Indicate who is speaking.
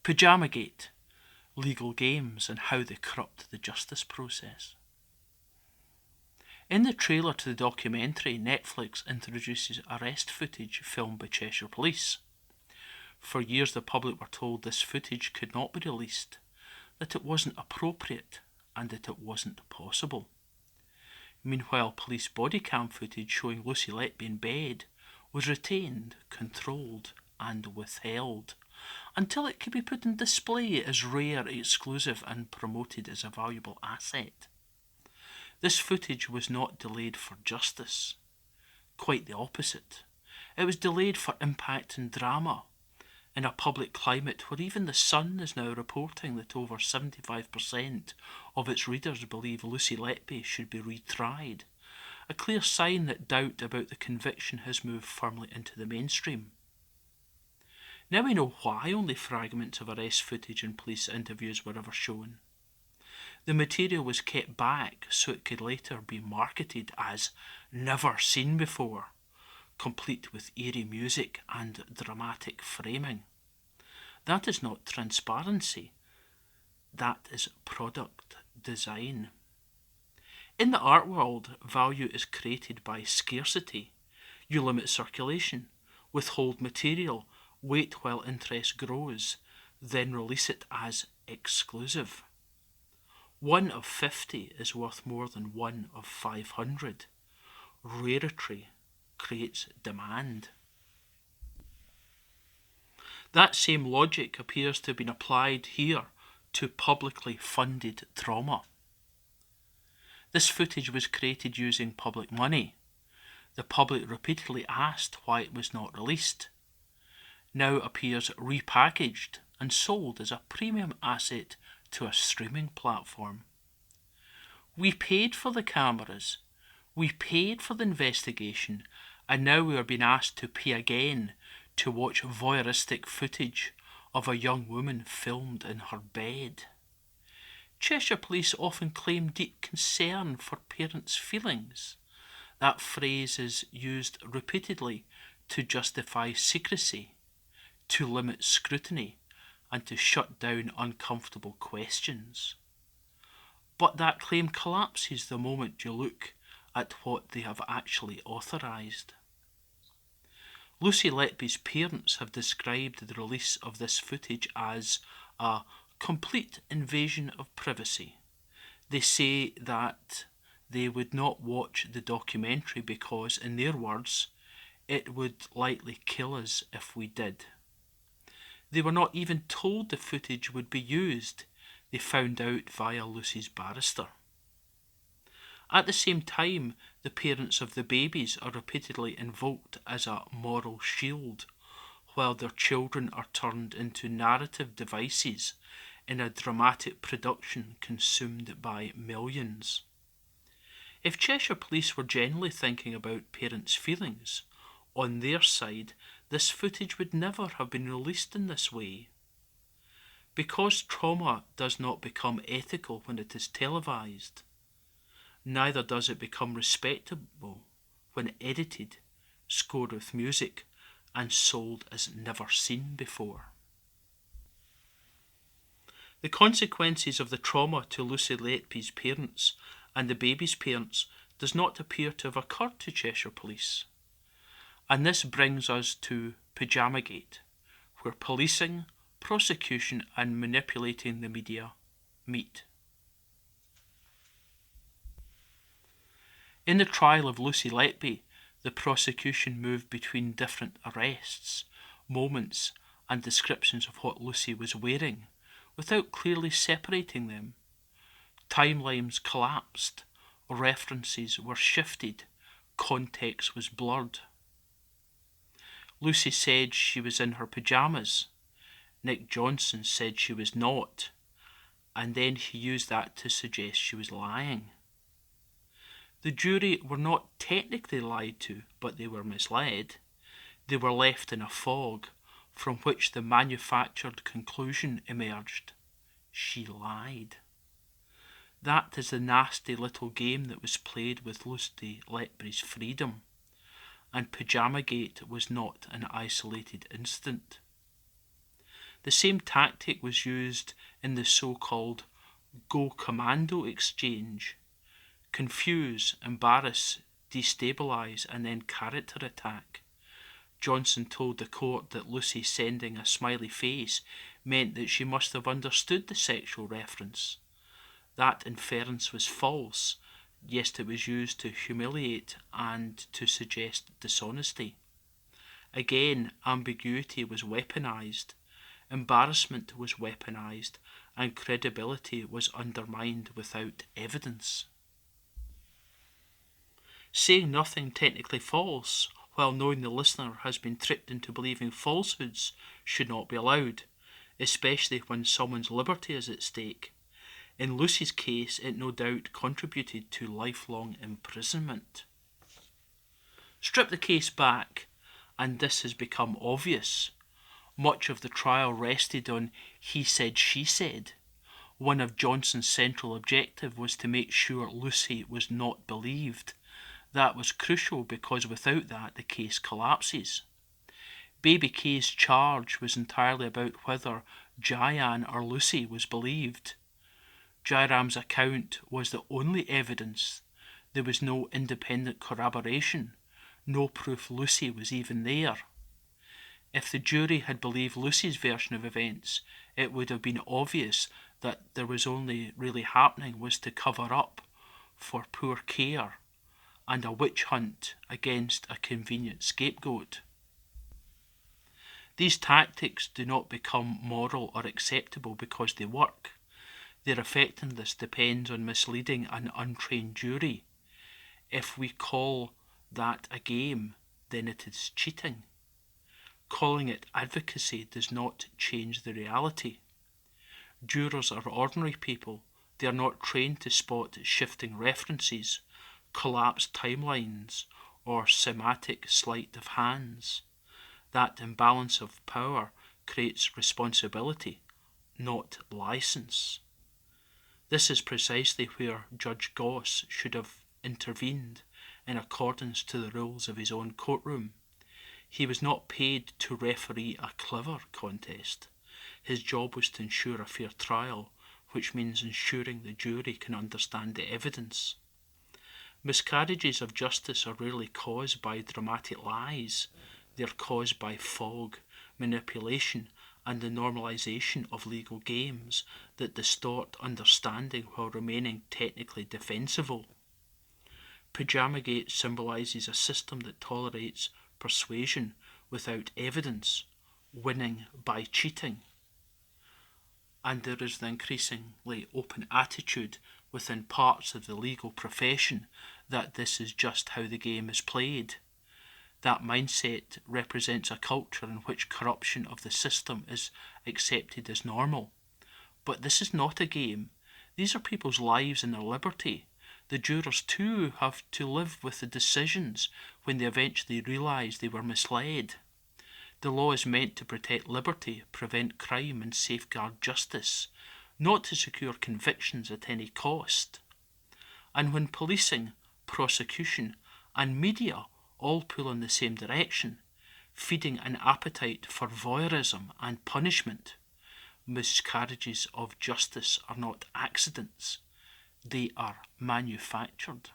Speaker 1: PyjamaGate, legal games and how they corrupt the justice process. In the trailer to the documentary, Netflix introduces arrest footage filmed by Cheshire Police. For years the public were told this footage could not be released, that it wasn't appropriate and that it wasn't possible. Meanwhile, police bodycam footage showing Lucy Letby in bed was retained, controlled and withheld until it could be put on display as rare, exclusive and promoted as a valuable asset. This footage was not delayed for justice. Quite the opposite. It was delayed for impact and drama. In a public climate where even The Sun is now reporting that over 75% of its readers believe Lucy Letby should be retried, a clear sign that doubt about the conviction has moved firmly into the mainstream. Now we know why only fragments of arrest footage and police interviews were ever shown. The material was kept back so it could later be marketed as never seen before, complete with eerie music and dramatic framing. That is not transparency, that is product design. In the art world, value is created by scarcity. You limit circulation, withhold material, wait while interest grows, then release it as exclusive. 1 of 50 is worth more than 1 of 500. Rarity creates demand. That same logic appears to have been applied here to publicly funded trauma. This footage was created using public money. The public repeatedly asked why it was not released. Now appears repackaged and sold as a premium asset to a streaming platform. We paid for the cameras, we paid for the investigation, and now we are being asked to pay again to watch voyeuristic footage of a young woman filmed in her bed. Cheshire Police often claim deep concern for parents' feelings. That phrase is used repeatedly to justify secrecy, to limit scrutiny, and to shut down uncomfortable questions. But that claim collapses the moment you look at what they have actually authorised. Lucy Letby's parents have described the release of this footage as a complete invasion of privacy. They say that they would not watch the documentary because, in their words, it would likely kill us if we did. They were not even told the footage would be used. They found out via Lucy's barrister. At the same time, the parents of the babies are repeatedly invoked as a moral shield, while their children are turned into narrative devices in a dramatic production consumed by millions. If Cheshire Police were genuinely thinking about parents' feelings, on their side, this footage would never have been released in this way. Because trauma does not become ethical when it is televised, neither does it become respectable when edited, scored with music, and sold as never seen before. The consequences of the trauma to Lucy Letby's parents and the baby's parents does not appear to have occurred to Cheshire Police. And this brings us to PyjamaGate, where policing, prosecution and manipulating the media meet. In the trial of Lucy Letby, the prosecution moved between different arrests, moments and descriptions of what Lucy was wearing, without clearly separating them. Timelines collapsed, references were shifted, context was blurred. Lucy said she was in her pyjamas. Nick Johnson said she was not, and then he used that to suggest she was lying. The jury were not technically lied to, but they were misled. They were left in a fog from which the manufactured conclusion emerged. She lied. That is the nasty little game that was played with Lucy Letby's freedom, and PyjamaGate was not an isolated incident. The same tactic was used in the so-called Go Commando exchange: confuse, embarrass, destabilise, and then character attack. Johnson told the court that Lucy sending a smiley face meant that she must have understood the sexual reference. That inference was false. Yes, it was used to humiliate and to suggest dishonesty. Again, ambiguity was weaponised, embarrassment was weaponised, and credibility was undermined without evidence. Saying nothing technically false, while knowing the listener has been tricked into believing falsehoods, should not be allowed, especially when someone's liberty is at stake. In Lucy's case, it no doubt contributed to lifelong imprisonment. Strip the case back, and this has become obvious. Much of the trial rested on he said, she said. One of Johnson's central objectives was to make sure Lucy was not believed. That was crucial because without that the case collapses. Baby K's charge was entirely about whether Diane or Lucy was believed. Jairam's account was the only evidence. There was no independent corroboration, no proof Lucy was even there. If the jury had believed Lucy's version of events, it would have been obvious that there was only really happening was to cover up for poor care and a witch hunt against a convenient scapegoat. These tactics do not become moral or acceptable because they work. Their effectiveness depends on misleading an untrained jury. If we call that a game, then it is cheating. Calling it advocacy does not change the reality. Jurors are ordinary people. They are not trained to spot shifting references, collapsed timelines, or semantic sleight of hands. That imbalance of power creates responsibility, not license. This is precisely where Judge Goss should have intervened in accordance to the rules of his own courtroom. He was not paid to referee a clever contest. His job was to ensure a fair trial, which means ensuring the jury can understand the evidence. Miscarriages of justice are rarely caused by dramatic lies. They are caused by fog, manipulation, and the normalisation of legal games that distort understanding while remaining technically defensible. PyjamaGate symbolises a system that tolerates persuasion without evidence, winning by cheating. And there is the increasingly open attitude within parts of the legal profession that this is just how the game is played. That mindset represents a culture in which corruption of the system is accepted as normal. But this is not a game. These are people's lives and their liberty. The jurors too have to live with the decisions when they eventually realise they were misled. The law is meant to protect liberty, prevent crime and safeguard justice, not to secure convictions at any cost. And when policing, prosecution and media all pull in the same direction, feeding an appetite for voyeurism and punishment, miscarriages of justice are not accidents, they are manufactured.